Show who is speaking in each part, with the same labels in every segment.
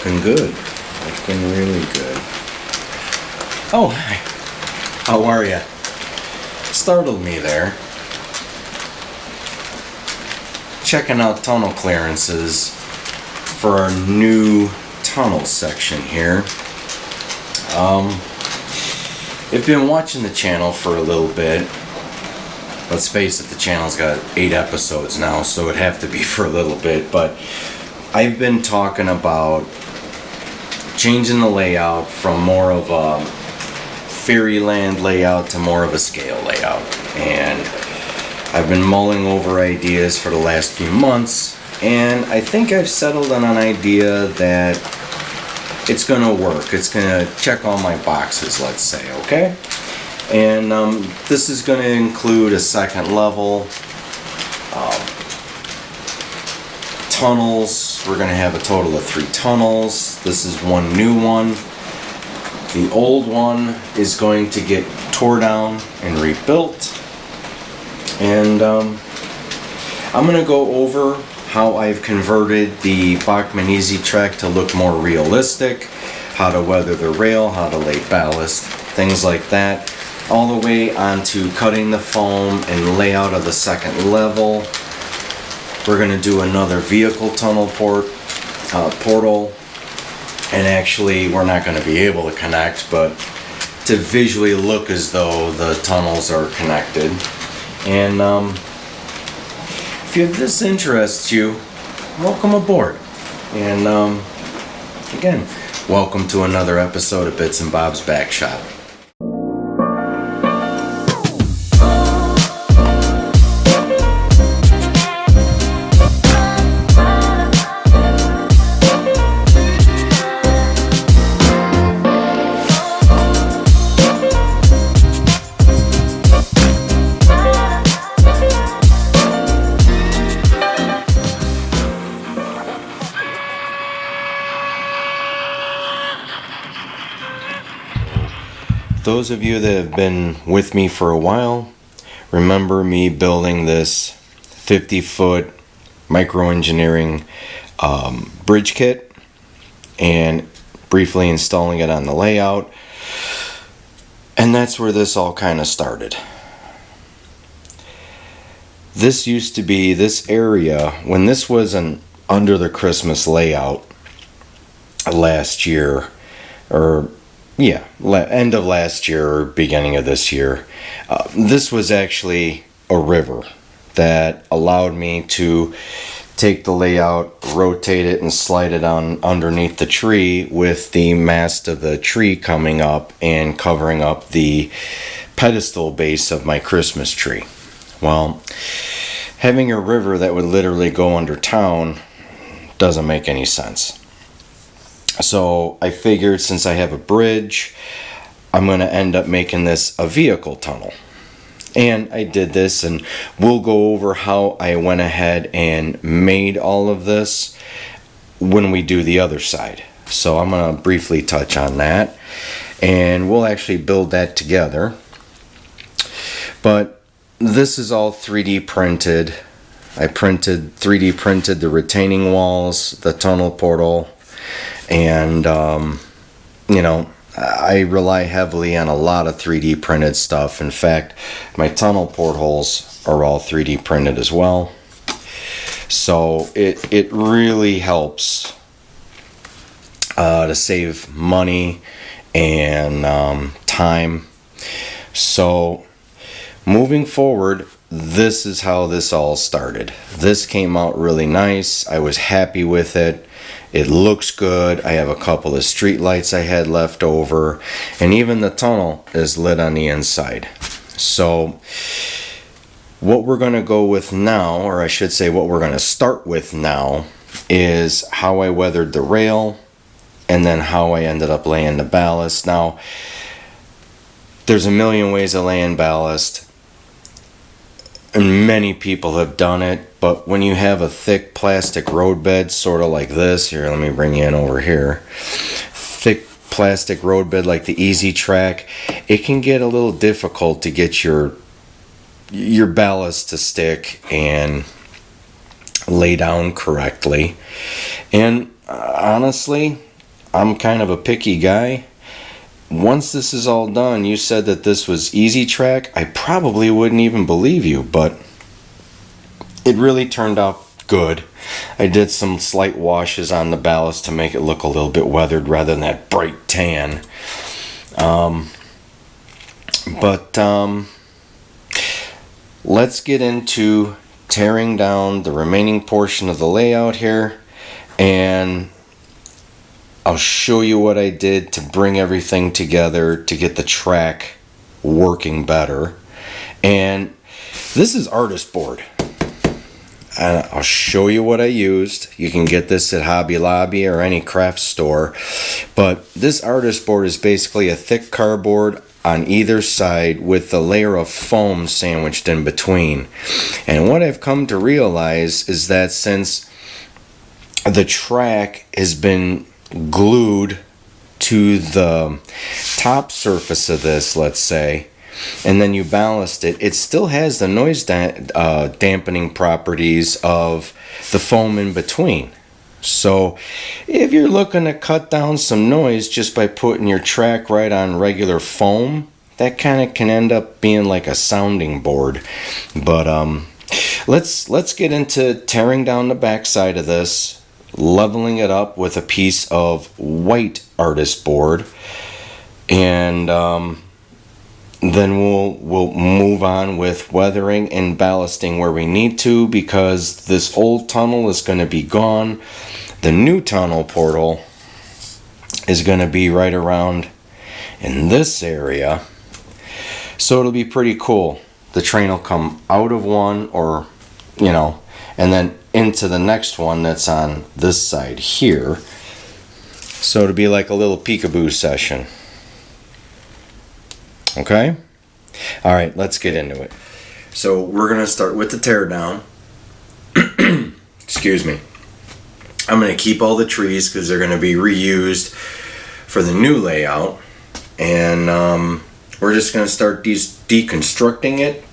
Speaker 1: Looking good. Looking really good. Oh, hi. How are ya? Startled me there. Checking out tunnel clearances for our new tunnel section here. I've been watching the channel for a little bit. Let's face it, the channel's got 8 episodes now, so it'd have to be for a little bit. But I've been talking about changing the layout from more of a fairyland layout to more of a scale layout. And I've been mulling over ideas for the last few months, and I think I've settled on an idea that it's gonna work. It's gonna check all my boxes, let's say, okay? And this is gonna include a second level, tunnels. We're gonna have a total of 3 tunnels. This is one new one. The old one is going to get tore down and rebuilt. And I'm gonna go over how I've converted the Bachmann Easy Track to look more realistic, how to weather the rail, how to lay ballast, things like that, all the way onto cutting the foam and layout of the second level. We're going to do another vehicle tunnel portal, and actually we're not going to be able to connect, but to visually look as though the tunnels are connected. And if this interests you, welcome aboard. And again, welcome to another episode of Bits and Bob's Back Shop. Those of you that have been with me for a while remember me building this 50-foot micro-engineering bridge kit and briefly installing it on the layout. And that's where this all kind of started. This used to be this area, when this was an under the Christmas layout last year, or end of last year or beginning of this year. This was actually a river that allowed me to take the layout, rotate it, and slide it on underneath the tree, with the mast of the tree coming up and covering up the pedestal base of my Christmas tree. Well, having a river that would literally go under town doesn't make any sense. So I figured, since I have a bridge, I'm going to end up making this a vehicle tunnel. And I did this, and we'll go over how I went ahead and made all of this when we do the other side. So I'm going to briefly touch on that, and we'll actually build that together. But this is all 3D printed. I 3D printed the retaining walls, the tunnel portal. And, I rely heavily on a lot of 3D printed stuff. In fact, my tunnel portholes are all 3D printed as well. So it really helps to save money and time. So moving forward, this is how this all started. This came out really nice. I was happy with it. It looks good. I have a couple of street lights I had left over, and even the tunnel is lit on the inside. So what we're going to go with now, or I should say what we're going to start with now, is how I weathered the rail and then how I ended up laying the ballast. Now, there's a million ways of laying ballast, and many people have done it. But when you have a thick plastic road bed, sort of like this, here, let me bring you in over here, thick plastic road bed like the Easy Track, it can get a little difficult to get your ballast to stick and lay down correctly. And honestly, I'm kind of a picky guy. Once this is all done, you said that this was easy track. I probably wouldn't even believe you, but it really turned out good. I did some slight washes on the ballast to make it look a little bit weathered rather than that bright tan. Let's get into tearing down the remaining portion of the layout here, and I'll show you what I did to bring everything together to get the track working better. And this is artist board. And I'll show you what I used. You can get this at Hobby Lobby or any craft store. But this artist board is basically a thick cardboard on either side with a layer of foam sandwiched in between. And what I've come to realize is that since the track has been glued to the top surface of this, let's say, and then you ballast it, it still has the noise dampening properties of the foam in between. So if you're looking to cut down some noise just by putting your track right on regular foam, that kind of can end up being like a sounding board. But let's get into tearing down the backside of this, leveling it up with a piece of white artist board, and then we'll move on with weathering and ballasting where we need to, because this old tunnel is going to be gone. The new tunnel portal is going to be right around in this area, so it'll be pretty cool. The train will come out of one, or and then into the next one that's on this side here, so it'll be like a little peekaboo session. Okay? Alright, let's get into it. So we're going to start with the teardown. Excuse me. I'm going to keep all the trees because they're going to be reused for the new layout. And we're just going to start deconstructing it.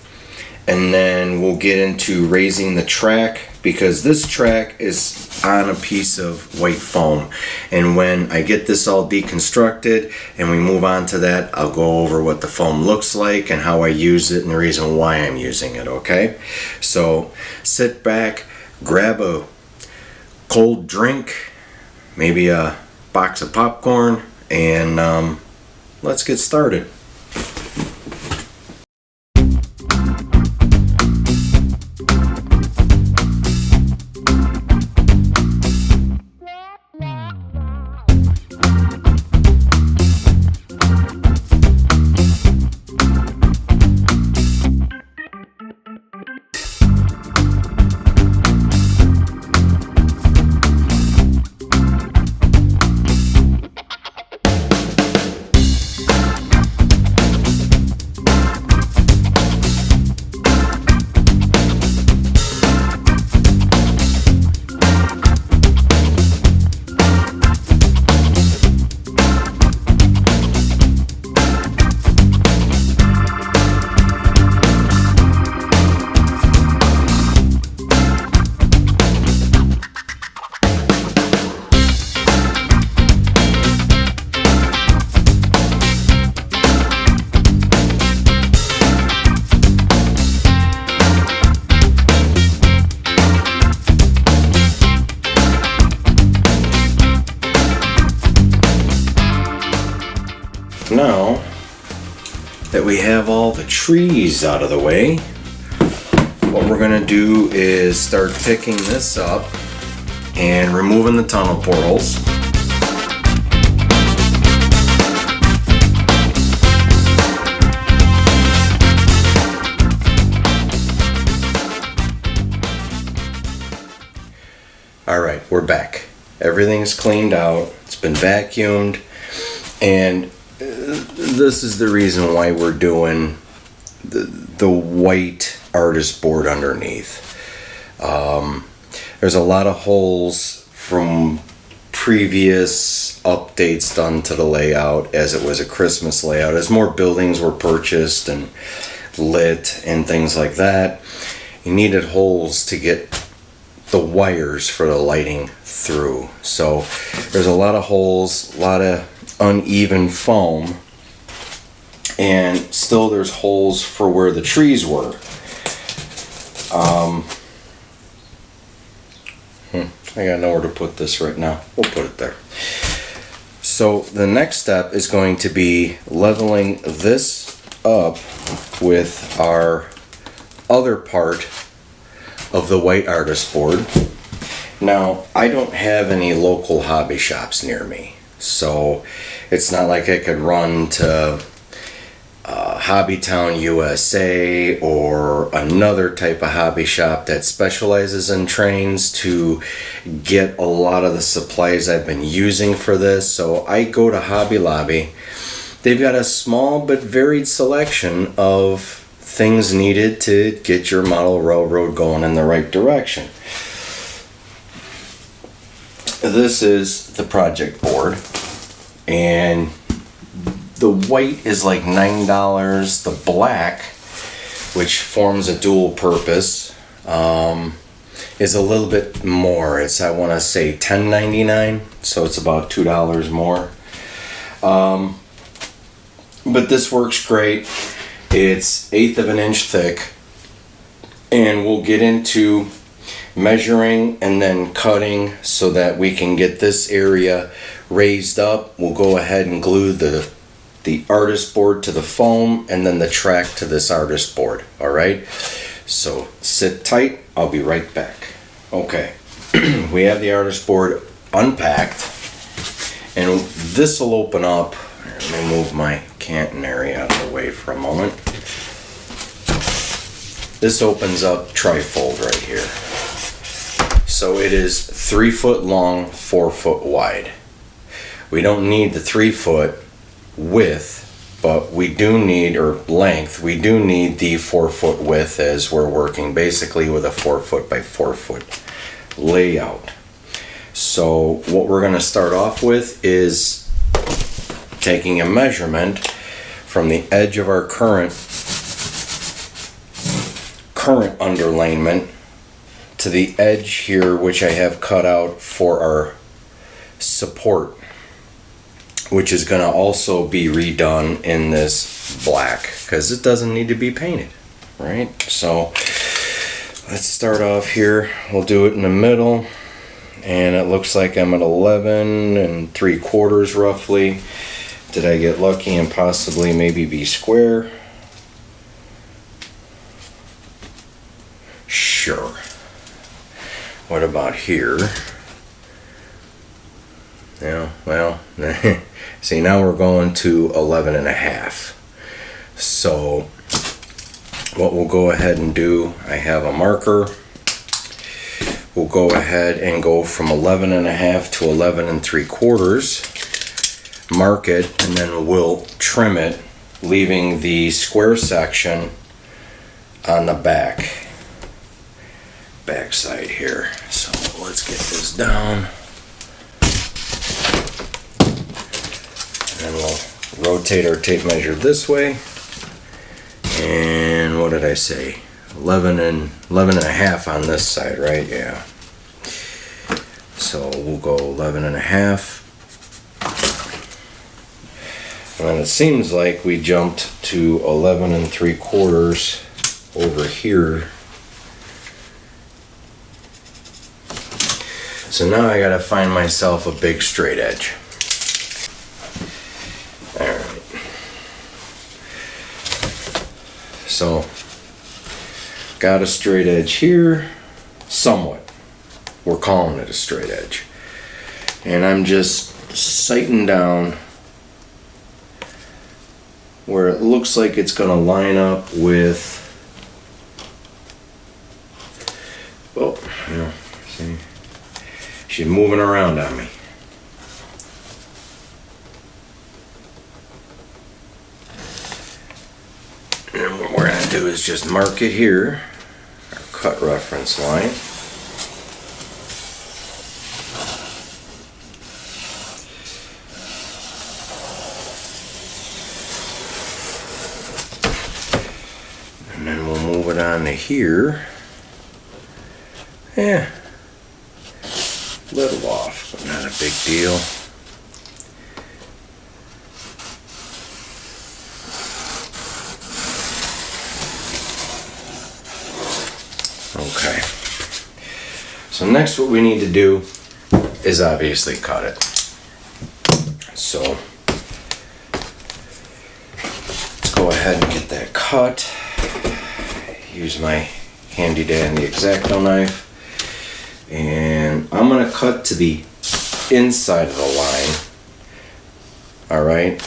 Speaker 1: And then we'll get into raising the track, because this track is on a piece of white foam. And when I get this all deconstructed and we move on to that, I'll go over what the foam looks like and how I use it and the reason why I'm using it, okay? So sit back, grab a cold drink, maybe a box of popcorn, and let's get started. Now that we have all the trees out of the way, what we're going to do is start picking this up and removing the tunnel portals. Alright, we're back. Everything's cleaned out. It's been vacuumed, and this is the reason why we're doing the white artist board underneath. There's a lot of holes from previous updates done to the layout, as it was a Christmas layout. As more buildings were purchased and lit and things like that, you needed holes to get the wires for the lighting through. So there's a lot of holes, a lot of uneven foam, and still there's holes for where the trees were. I got nowhere to put this right now. We'll put it there. So the next step is going to be leveling this up with our other part of the white artist board. Now, I don't have any local hobby shops near me, so it's not like I could run to Hobbytown USA or another type of hobby shop that specializes in trains to get a lot of the supplies I've been using for this. So I go to Hobby Lobby. They've got a small but varied selection of things needed to get your model railroad going in the right direction. This is the project board, and the white is like $9. The black, which forms a dual purpose, is a little bit more. It's, I want to say, $10.99, so it's about $2 more. But this works great. It's 1/8 of an inch thick, and we'll get into measuring and then cutting so that we can get this area raised up. We'll go ahead and glue the artist board to the foam and then the track to this artist board. All right, so sit tight, I'll be right back. Okay, we have the artist board unpacked, and this will open up. Let me move my canton area out of the way for a moment. This opens up trifold right here. So it is 3 foot long, 4 foot wide. We don't need the 3 foot width, but we do need, or length, we do need the 4 foot width, as we're working basically with a 4 foot by 4 foot layout. So what we're going to start off with is taking a measurement from the edge of our current underlayment to the edge here, which I have cut out for our support, which is going to also be redone in this black because it doesn't need to be painted, right? So let's start off here. We'll do it in the middle, and it looks like I'm at 11 3/4 roughly. Did I get lucky and possibly maybe be square? Sure. What about here? Yeah, well, see, now we're going to 11.5. So what we'll go ahead and do, I have a marker. We'll go ahead and go from 11.5 to 11 3/4. Mark it, and then we'll trim it, leaving the square section on the back side here. So let's get this down, and then we'll rotate our tape measure this way. And what did I say? 11.5 on this side, right? Yeah. So we'll go 11.5. And it seems like we jumped to 11 3/4 over here. So now I gotta find myself a big straight edge. Alright. So, got a straight edge here, somewhat. We're calling it a straight edge. And I'm just sighting down where it looks like it's going to line up with, oh, you know, see, she's moving around on me. And what we're going to do is just mark it here, our cut reference line. On to here. Yeah, little off, but not a big deal. Okay. So next what we need to do is obviously cut it. So let's go ahead and get that cut. Use my handy dandy X-Acto knife. And I'm gonna cut to the inside of the line. Alright.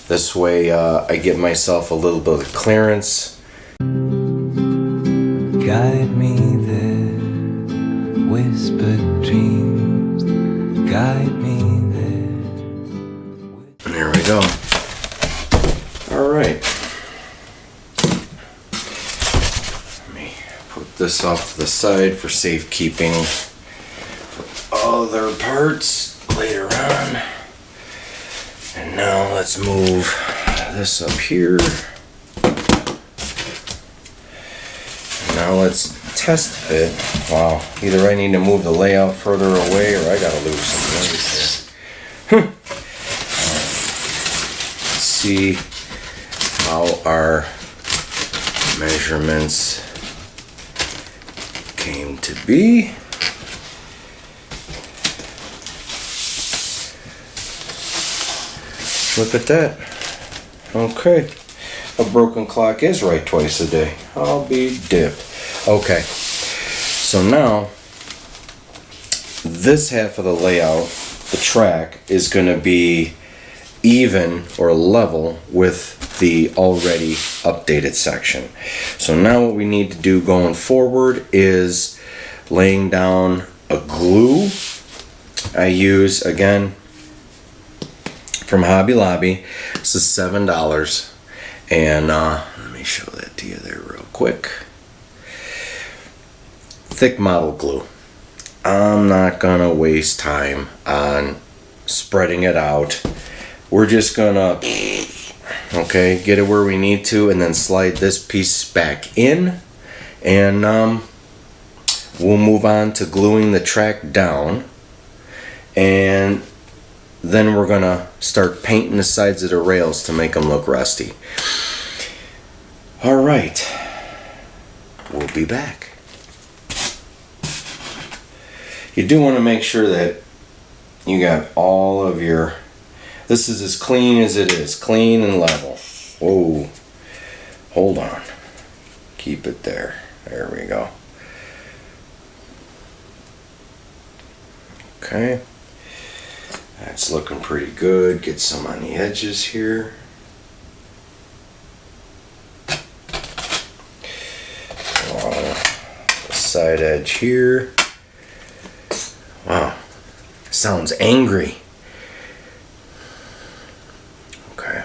Speaker 1: This way I give myself a little bit of clearance.
Speaker 2: Guide me there, whispered dreams. Guide me there.
Speaker 1: There we go. Alright. Let me put this off to the side for safekeeping for other parts later on. And now let's move this up here. Now let's test fit. Wow, either I need to move the layout further away or I gotta lose some weight here. Let's see how our measurements came to be. Look at that. Okay. A broken clock is right twice a day. I'll be dipped. Okay. So now, this half of the layout, the track, is going to be even or level with the already updated section. So now what we need to do going forward is laying down a glue. I use, again, from Hobby Lobby. This is $7. And let me show that to you there real quick. Thick model glue. I'm not gonna waste time on spreading it out. We're just gonna, okay, get it where we need to and then slide this piece back in, and we'll move on to gluing the track down, and then we're gonna start painting the sides of the rails to make them look rusty. All right, we'll be back. You do want to make sure that you got all of your, this is as clean as it is, clean and level. Whoa, hold on, keep it there. There we go. Okay. That's looking pretty good. Get some on the edges here. The side edge here. Wow. Sounds angry. Okay.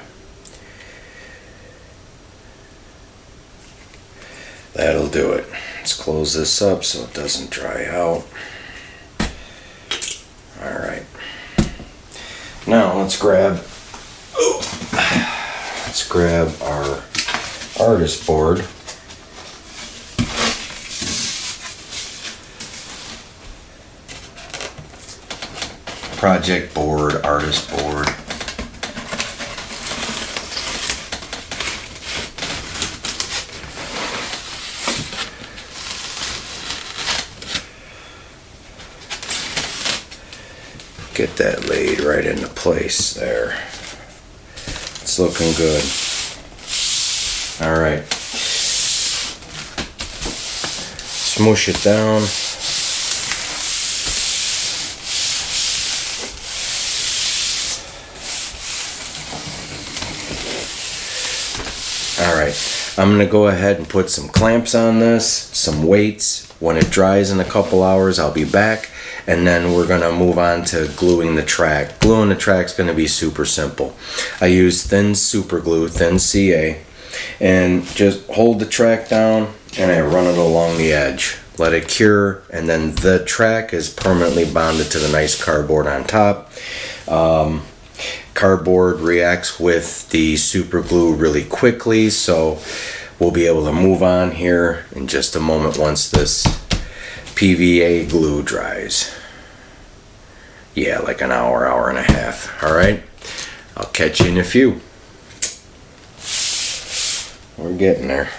Speaker 1: That'll do it. Let's close this up so it doesn't dry out. All right. Now let's grab our artist board. Project board, artist board. Get that laid right into place there. It's looking good. All right. Smoosh it down. All right. I'm gonna go ahead and put some clamps on this, some weights. When it dries in a couple hours, I'll be back. And then we're gonna move on to gluing the track. Gluing the track's gonna be super simple. I use thin super glue, thin CA, and just hold the track down and I run it along the edge. Let it cure, and then the track is permanently bonded to the nice cardboard on top. Cardboard reacts with the super glue really quickly, so we'll be able to move on here in just a moment once this PVA glue dries. Yeah, like an hour, hour and a half. All right, I'll catch you in a few. We're getting there.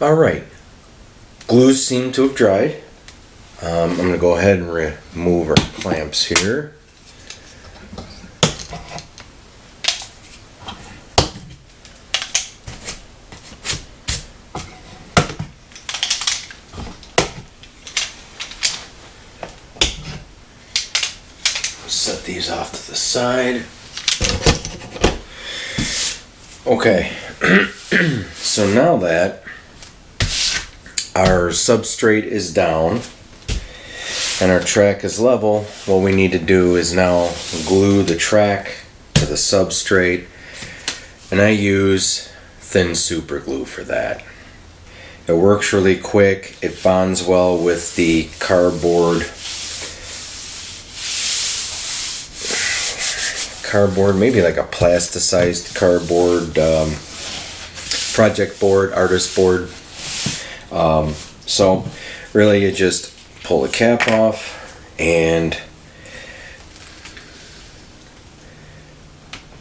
Speaker 1: All right, glues seem to have dried. I'm going to go ahead and remove our clamps here. Set these off to the side. Okay, so now that our substrate is down and our track is level, what we need to do is now glue the track to the substrate, and I use thin super glue for that. It works really quick, it bonds well with the cardboard, maybe like a plasticized cardboard, project board, artist board. So really you just pull the cap off and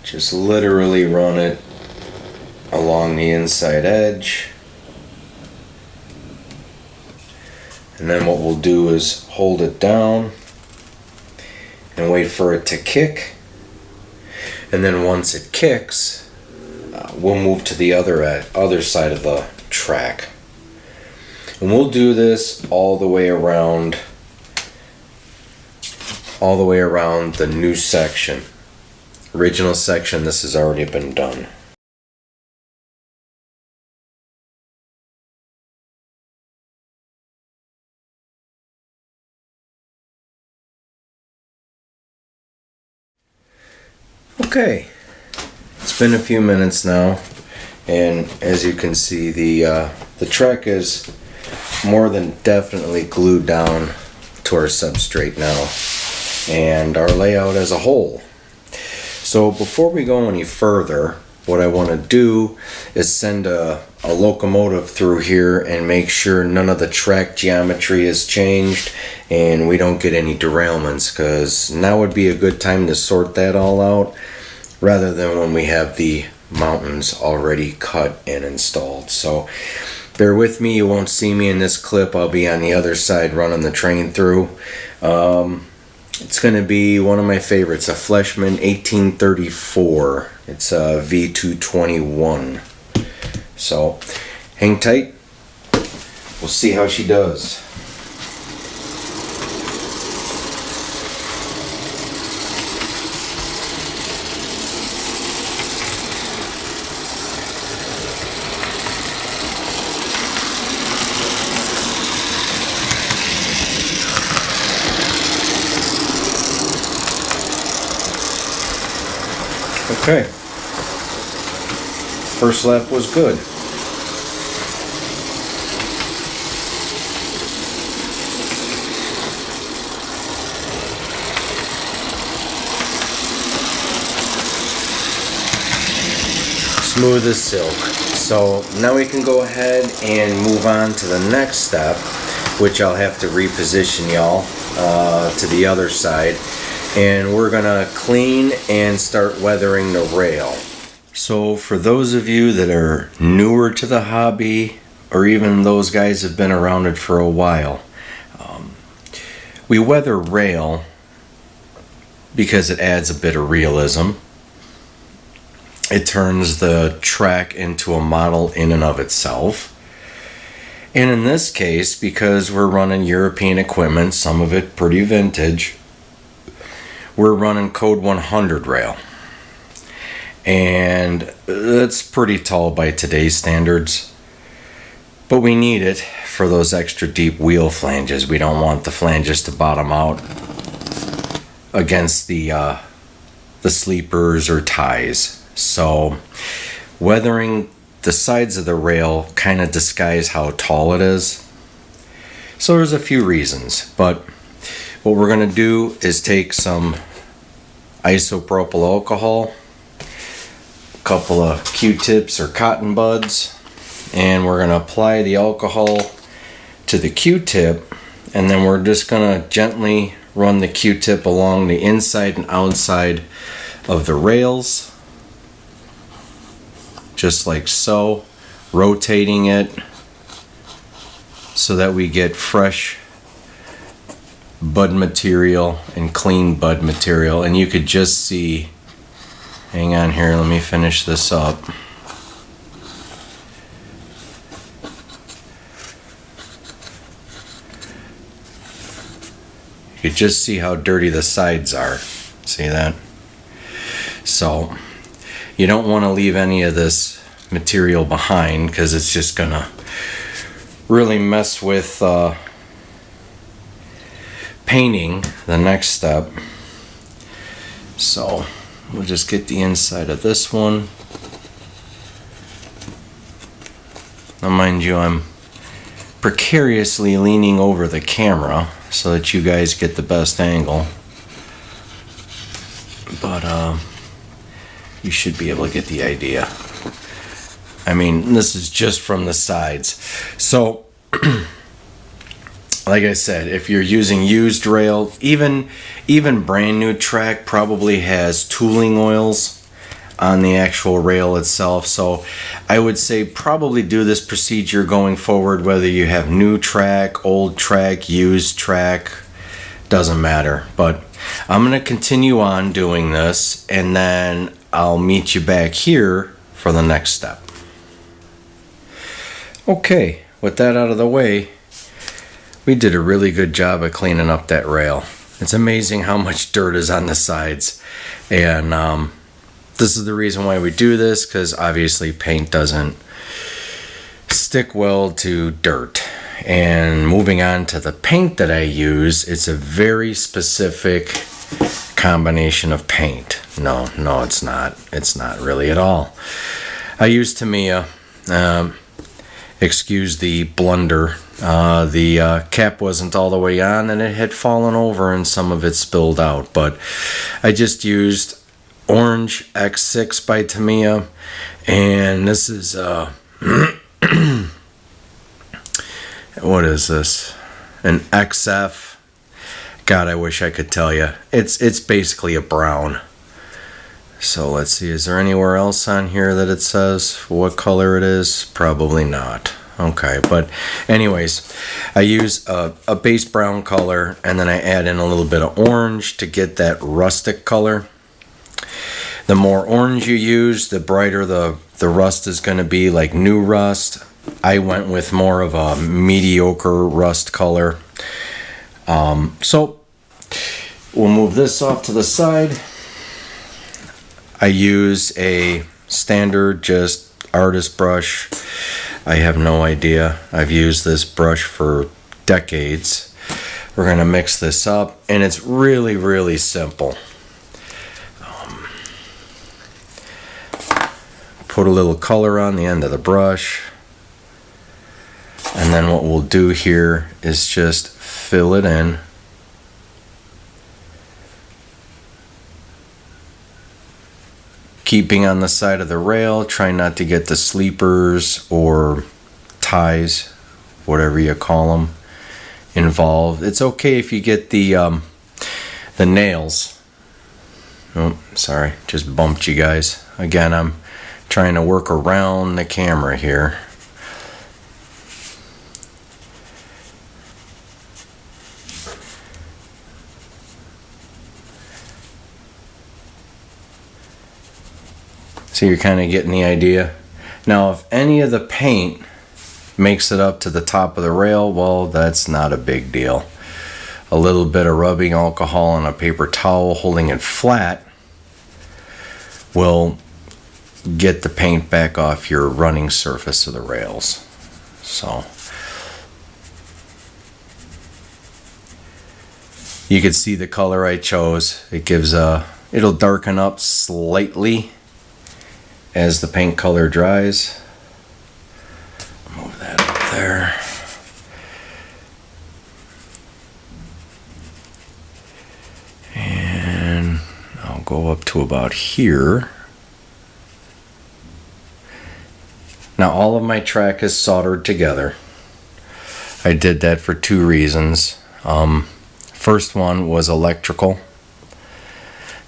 Speaker 1: just literally run it along the inside edge. And then what we'll do is hold it down and wait for it to kick. And then once it kicks, we'll move to the other side of the track. And we'll do this all the way around the new section. Original section, this has already been done. Okay, it's been a few minutes now, and as you can see, the track is more than definitely glued down to our substrate now, and our layout as a whole. So before we go any further, what I want to do is send a locomotive through here and make sure none of the track geometry is changed and we don't get any derailments, because now would be a good time to sort that all out rather than when we have the mountains already cut and installed. So bear with me, you won't see me in this clip. I'll be on the other side running the train through. It's going to be one of my favorites, a Fleshman 1834. It's a V221. So hang tight. We'll see how she does. Okay, first lap was good. Smooth as silk. So now we can go ahead and move on to the next step, which I'll have to reposition y'all to the other side. And we're gonna clean and start weathering the rail. So for those of you that are newer to the hobby, or even those guys have been around it for a while, we weather rail because it adds a bit of realism. It turns the track into a model in and of itself. And in this case, because we're running European equipment, some of it pretty vintage, we're running code 100 rail, and that's pretty tall by today's standards, but we need it for those extra deep wheel flanges. We don't want the flanges to bottom out against the sleepers or ties. So weathering the sides of the rail kind of disguise how tall it is. So there's a few reasons, but what we're going to do is take some isopropyl alcohol, a couple of Q-tips or cotton buds, and we're going to apply the alcohol to the Q-tip, and then we're just gonna gently run the Q-tip along the inside and outside of the rails, just like so, rotating it so that we get fresh bud material and clean bud material. And you could just see, hang on here, let me finish this up. You could just see how dirty the sides are. See that? So you don't want to leave any of this material behind, because it's just gonna really mess with painting the next step. So we'll just get the inside of this one. Now mind you, I'm precariously leaning over the camera so that you guys get the best angle, but you should be able to get the idea. I mean, this is just from the sides. So like I said, if you're using used rail, even brand new track probably has tooling oils on the actual rail itself. So I would say probably do this procedure going forward, whether you have new track, old track, used track, doesn't matter. But I'm going to continue on doing this, and then I'll meet you back here for the next step. Okay, with that out of the way, we did a really good job of cleaning up that rail. It's amazing how much dirt is on the sides, and this is the reason why we do this, because obviously paint doesn't stick well to dirt. And moving on to the paint that I use, it's a very specific combination of paint. No, it's not. It's not really at all. I use Tamiya. Excuse the blunder. The cap wasn't all the way on, and it had fallen over and some of it spilled out. But I just used Orange X6 by Tamiya, and this is what is this? An XF. God, I wish I could tell you. It's basically a brown. So let's see, is there anywhere else on here that it says what color it is? Probably not. Okay, but anyways, I use a base brown color, and then I add in a little bit of orange to get that rustic color. The more orange you use, the brighter the rust is going to be, like new rust. I went with more of a mediocre rust color. So we'll move this off to the side. I use a standard just artist brush. I have no idea. I've used this brush for decades. We're going to mix this up, and it's really, really simple. Put a little color on the end of the brush, and then what we'll do here is just fill it in. Keeping on the side of the rail, try not to get the sleepers or ties, whatever you call them, involved. It's okay if you get the nails. Oh, sorry, just bumped you guys. Again, I'm trying to work around the camera here. So you're kind of getting the idea. Now, if any of the paint makes it up to the top of the rail, well, that's not a big deal. A little bit of rubbing alcohol on a paper towel, holding it flat, will get the paint back off your running surface of the rails. So you can see the color I chose. It gives it'll darken up slightly as the paint color dries. Move that up there. And I'll go up to about here. Now all of my track is soldered together. I did that for two reasons. First one was electrical.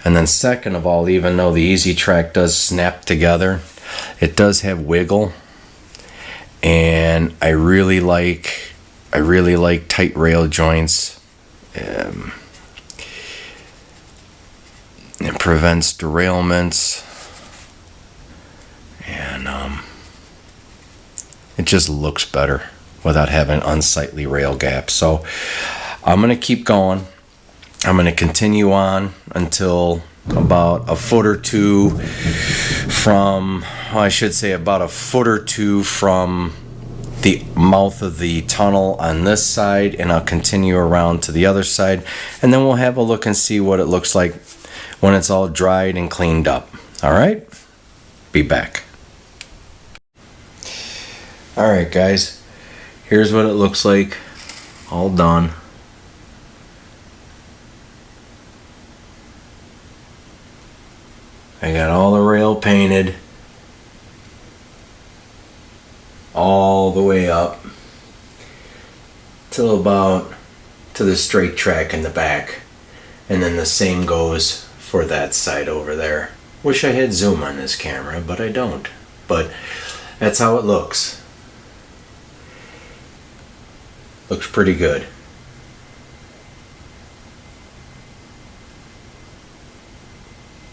Speaker 1: And then second of all, even though the Easy Track does snap together, it does have wiggle. And I really like tight rail joints. It prevents derailments. And it just looks better without having unsightly rail gaps. So I'm going to keep going. I'm going to continue on until about a foot or two from, I should say about a foot or two from the mouth of the tunnel on this side, and I'll continue around to the other side, and then we'll have a look and see what it looks like when it's all dried and cleaned up. All right, be back. All right, guys, here's what it looks like all done. I got all the rail painted all the way up till about to the straight track in the back, and then the same goes for that side over there. Wish I had zoom on this camera, but I don't. But that's how it looks. Looks pretty good.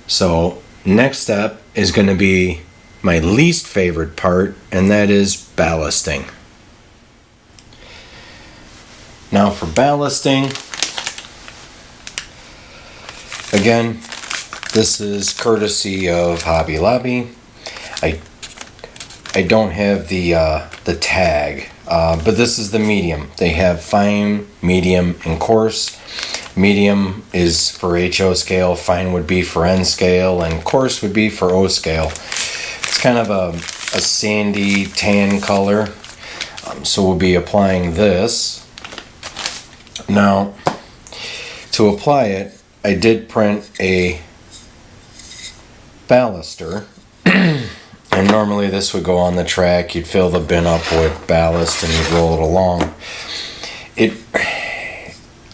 Speaker 1: So next step is going to be my least favorite part, and that is ballasting. Now for ballasting, again, this is courtesy of Hobby Lobby. I don't have the tag, but this is the medium. They have fine, medium, and coarse. Medium is for HO scale, fine would be for N scale, and coarse would be for O scale. It's kind of a sandy tan color, so we'll be applying this. Now, to apply it, I did print a ballaster, and normally this would go on the track. You'd fill the bin up with ballast and you'd roll it along.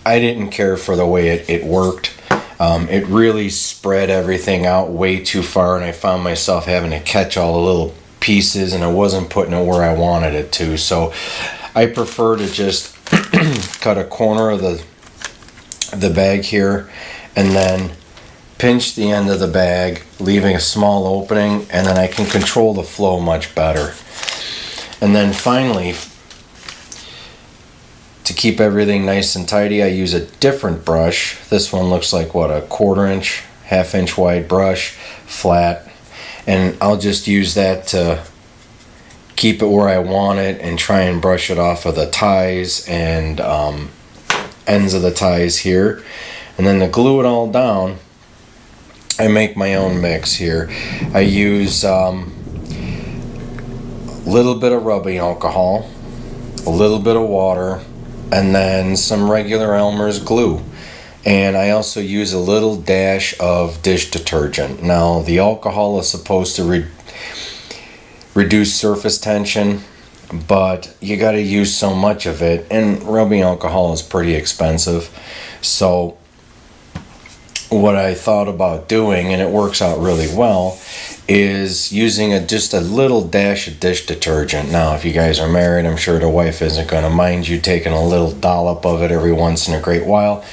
Speaker 1: I didn't care for the way it worked. It really spread everything out way too far, and I found myself having to catch all the little pieces, and I wasn't putting it where I wanted it to. So I prefer to just cut a corner of the bag here and then pinch the end of the bag, leaving a small opening, and then I can control the flow much better. And then finally, to keep everything nice and tidy, I use a different brush. This one looks like what, a 1/4 inch, 1/2 inch wide brush, flat, and I'll just use that to keep it where I want it and try and brush it off of the ties and ends of the ties here. And then to glue it all down, I make my own mix here. I use a little bit of rubbing alcohol, a little bit of water, and then some regular Elmer's glue. And I also use a little dash of dish detergent. Now, the alcohol is supposed to reduce surface tension, but you got to use so much of it, and rubbing alcohol is pretty expensive. So what I thought about doing, and it works out really well, is using just a little dash of dish detergent. Now, if you guys are married, I'm sure the wife isn't going to mind you taking a little dollop of it every once in a great while.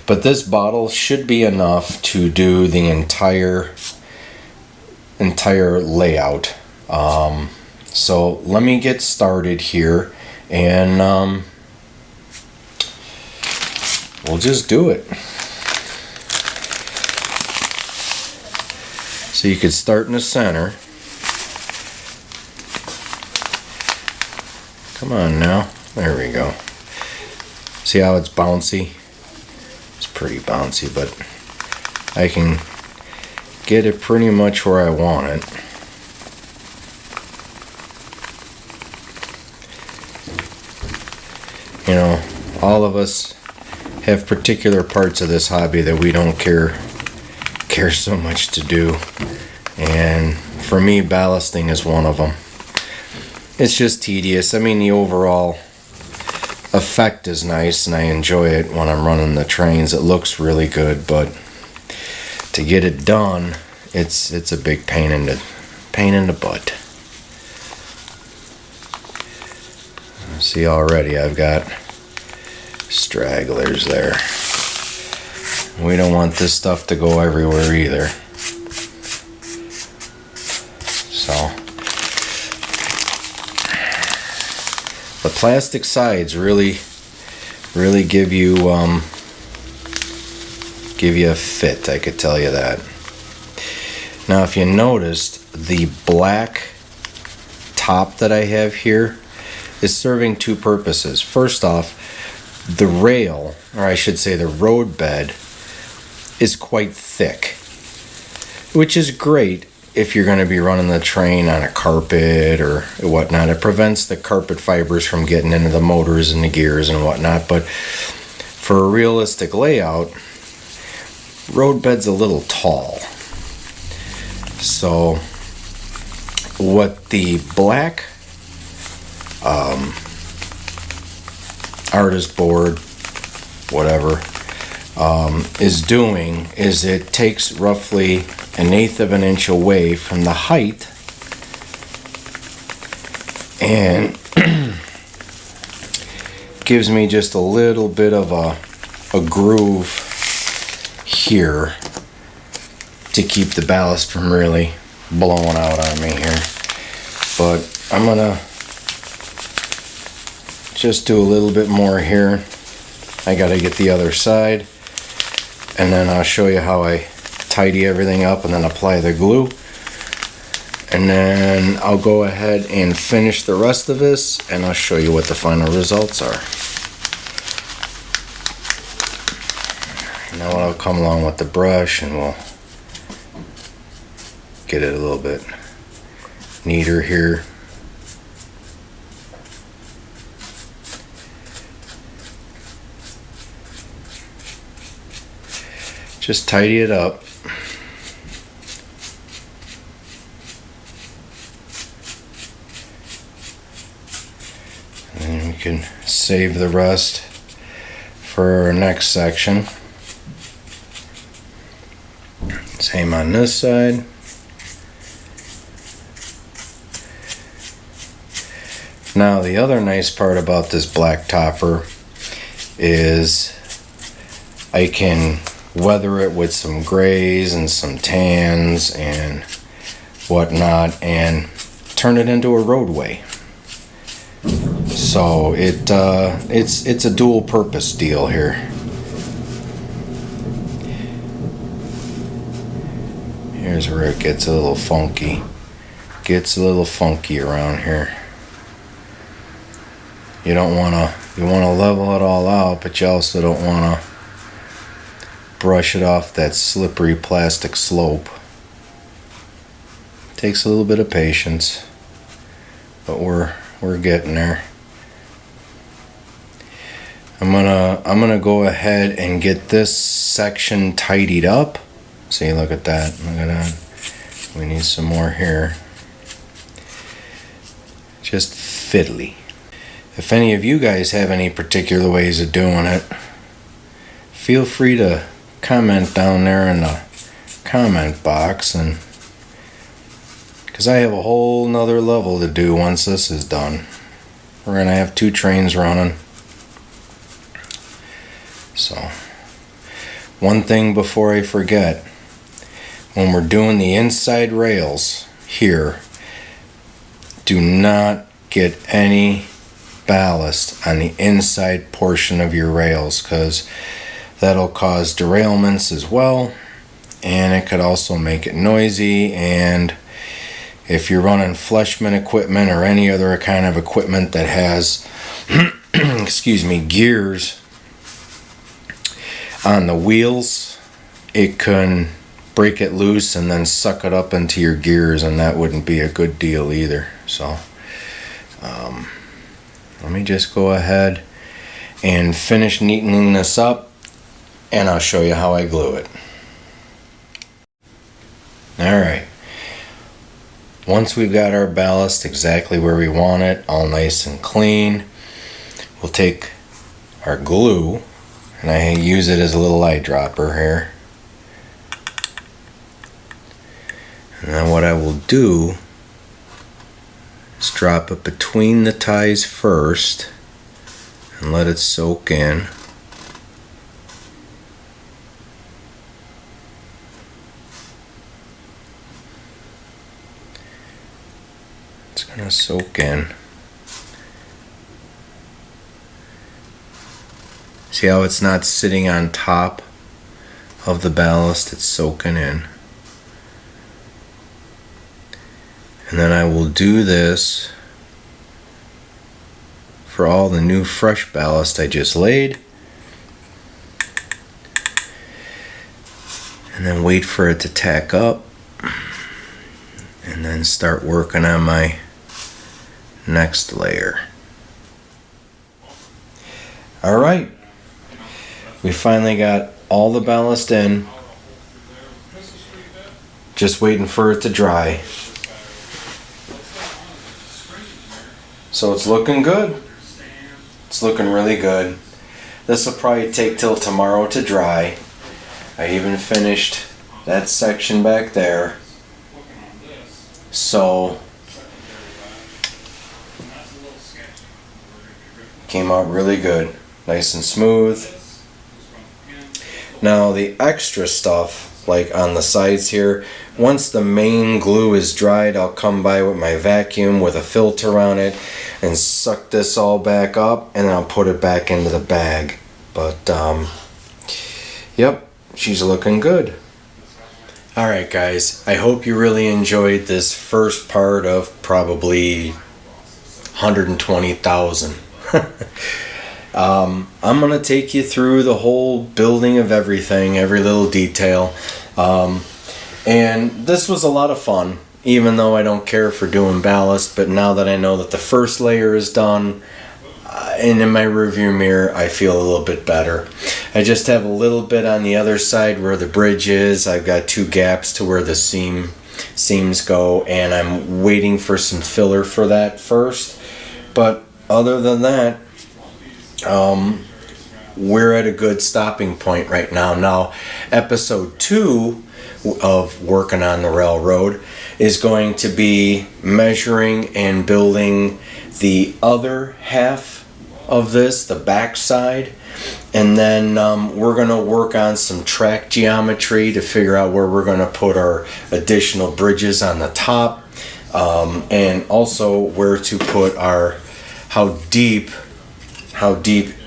Speaker 1: But this bottle should be enough to do the entire layout. So let me get started here, and we'll just do it. So you could start in the center. Come on now. There we go. See how it's bouncy? It's pretty bouncy, but I can get it pretty much where I want it. You know, all of us have particular parts of this hobby that we don't care so much to do, and for me, ballasting is one of them. It's just tedious. I mean, the overall effect is nice and I enjoy it when I'm running the trains. It looks really good, but to get it done, it's a big pain in the butt. See, already I've got stragglers there. We don't want this stuff to go everywhere either. So the plastic sides really give you a fit, I could tell you that. Now if you noticed, the black top that I have here is serving two purposes. First off, the rail, or I should say the road bed, is quite thick, which is great if you're going to be running the train on a carpet or whatnot. It prevents the carpet fibers from getting into the motors and the gears and whatnot, but for a realistic layout, road bed's a little tall. So what the black artist board, whatever, is doing is it takes roughly 1/8 of an inch away from the height and gives me just a little bit of a groove here to keep the ballast from really blowing out on me here. But I'm gonna just do a little bit more here. I gotta get the other side, and then I'll show you how I tidy everything up and then apply the glue, and then I'll go ahead and finish the rest of this and I'll show you what the final results are. Now I'll come along with the brush and we'll get it a little bit neater here. Just tidy it up. And then we can save the rest for our next section. Same on this side. Now the other nice part about this black topper is I can weather it with some grays and some tans and whatnot and turn it into a roadway. So it's a dual purpose deal here. Here's where it gets a little funky. Gets a little funky around here. You wanna level it all out, but you also don't wanna brush it off that slippery plastic slope. Takes a little bit of patience, but we're getting there. I'm gonna go ahead and get this section tidied up. See, look at that. Look at that. We need some more here. Just fiddly. If any of you guys have any particular ways of doing it, feel free to comment down there in the comment box, and because I have a whole nother level to do once this is done. We're gonna have 2 trains running. So one thing before I forget, when we're doing the inside rails here, do not get any ballast on the inside portion of your rails, because that'll cause derailments as well, and it could also make it noisy. And if you're running Fleshman equipment or any other kind of equipment that has excuse me, gears on the wheels, it can break it loose and then suck it up into your gears, and that wouldn't be a good deal either. So let me just go ahead and finish neatening this up, and I'll show you how I glue it. Alright, once we've got our ballast exactly where we want it, all nice and clean, we'll take our glue, and I use it as a little eyedropper here. And then what I will do is drop it between the ties first and let it soak in. It's gonna soak in. See how it's not sitting on top of the ballast, it's soaking in. And then I will do this for all the new fresh ballast I just laid. And then wait for it to tack up. And then start working on my next layer. Alright. We finally got all the ballast in. Just waiting for it to dry. So it's looking good. It's looking really good. This will probably take till tomorrow to dry. I even finished that section back there. So came out really good. Nice and smooth. Now the extra stuff, like on the sides here, once the main glue is dried, I'll come by with my vacuum with a filter on it and suck this all back up, and then I'll put it back into the bag. But yep, she's looking good. Alright guys, I hope you really enjoyed this first part of probably 120,000. I'm going to take you through the whole building of everything, every little detail. And this was a lot of fun, even though I don't care for doing ballast. But now that I know that the first layer is done, and in my rearview mirror, I feel a little bit better. I just have a little bit on the other side where the bridge is. I've got 2 gaps to where the seams go, and I'm waiting for some filler for that first. But other than that, we're at a good stopping point right now. Now, episode 2 of working on the railroad is going to be measuring and building the other half of this, the back side, and then we're going to work on some track geometry to figure out where we're going to put our additional bridges on the top, and also where to put our how deep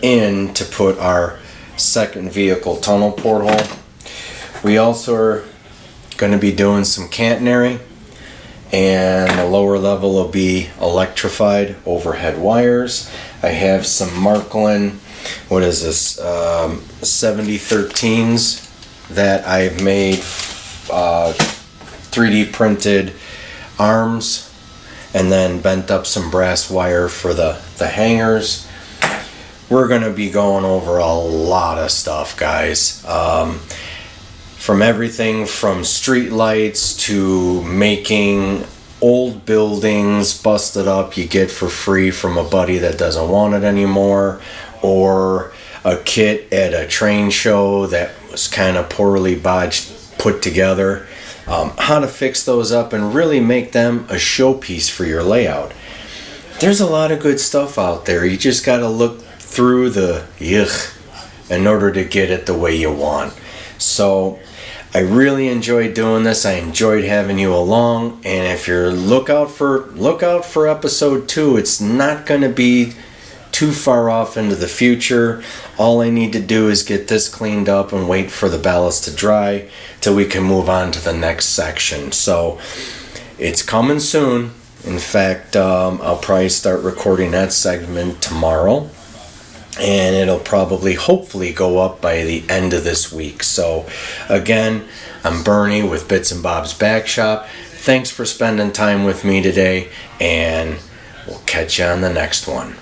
Speaker 1: in to put our second vehicle tunnel porthole. We also are going to be doing some catenary, and the lower level will be electrified overhead wires. I have some Marklin, what is this, 7013s that I've made 3D printed arms, and then bent up some brass wire for the hangers. We're going to be going over a lot of stuff, guys. From everything from street lights to making old buildings busted up you get for free from a buddy that doesn't want it anymore, or a kit at a train show that was kind of poorly put together. How to fix those up and really make them a showpiece for your layout. There's a lot of good stuff out there. You just got to look through the yuck in order to get it the way you want. So I really enjoyed doing this. I enjoyed having you along, and if you're look out for episode 2, it's not going to be too far off into the future. All I need to do is get this cleaned up and wait for the ballast to dry till we can move on to the next section. So it's coming soon. In fact, I'll probably start recording that segment tomorrow, and it'll probably hopefully go up by the end of this week. So again, I'm Bernie with Bits and Bob's Back Shop. Thanks for spending time with me today, and we'll catch you on the next one.